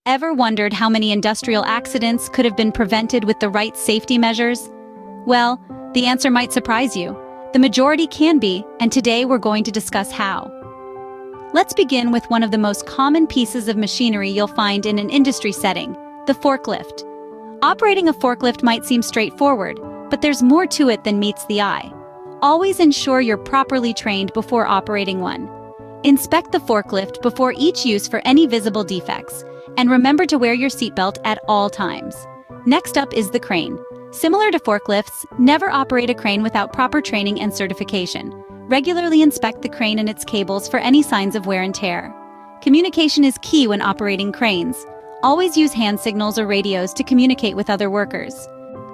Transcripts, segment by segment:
Ever wondered how many industrial accidents could have been prevented with the right safety measures? Well, the answer might surprise you. The majority can be, and today we're going to discuss how. Let's begin with one of the most common pieces of machinery you'll find in an industry setting, the forklift. Operating a forklift might seem straightforward, but there's more to it than meets the eye. Always ensure you're properly trained before operating one. Inspect the forklift before each use for any visible defects, and remember to wear your seatbelt at all times. Next up is the crane. Similar to forklifts, never operate a crane without proper training and certification. Regularly inspect the crane and its cables for any signs of wear and tear. Communication is key when operating cranes. Always use hand signals or radios to communicate with other workers.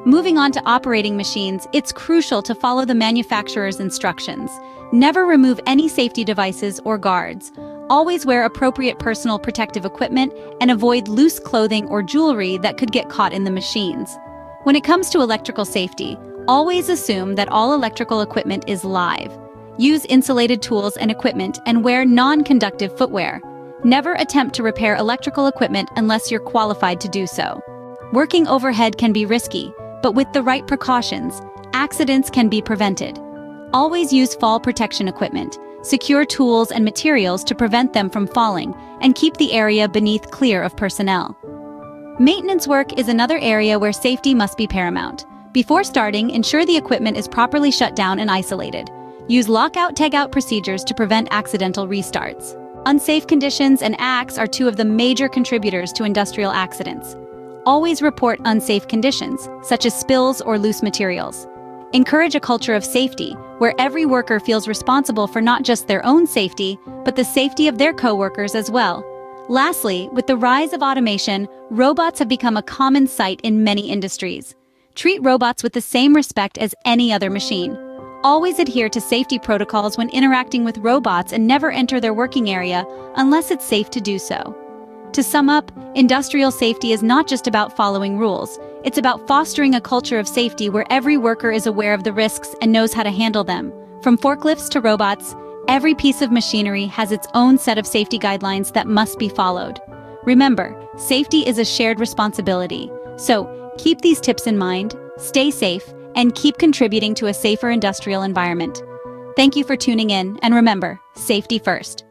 Moving on to operating machines, it's crucial to follow the manufacturer's instructions. Never remove any safety devices or guards. Always wear appropriate personal protective equipment and avoid loose clothing or jewelry that could get caught in the machines. When it comes to electrical safety, always assume that all electrical equipment is live. Use insulated tools and equipment and wear non-conductive footwear. Never attempt to repair electrical equipment unless you're qualified to do so. Working overhead can be risky, but with the right precautions, accidents can be prevented. Always use fall protection equipment, secure tools and materials to prevent them from falling, and keep the area beneath clear of personnel. Maintenance work is another area where safety must be paramount. Before starting, ensure the equipment is properly shut down and isolated. Use lockout-tagout procedures to prevent accidental restarts. Unsafe conditions and acts are two of the major contributors to industrial accidents. Always report unsafe conditions, such as spills or loose materials. Encourage a culture of safety, where every worker feels responsible for not just their own safety, but the safety of their coworkers as well. Lastly, with the rise of automation, robots have become a common sight in many industries. Treat robots with the same respect as any other machine. Always adhere to safety protocols when interacting with robots and never enter their working area unless it's safe to do so. To sum up, industrial safety is not just about following rules. It's about fostering a culture of safety where every worker is aware of the risks and knows how to handle them. From forklifts to robots, every piece of machinery has its own set of safety guidelines that must be followed. Remember, safety is a shared responsibility. So, keep these tips in mind, stay safe, and keep contributing to a safer industrial environment. Thank you for tuning in, and remember, safety first.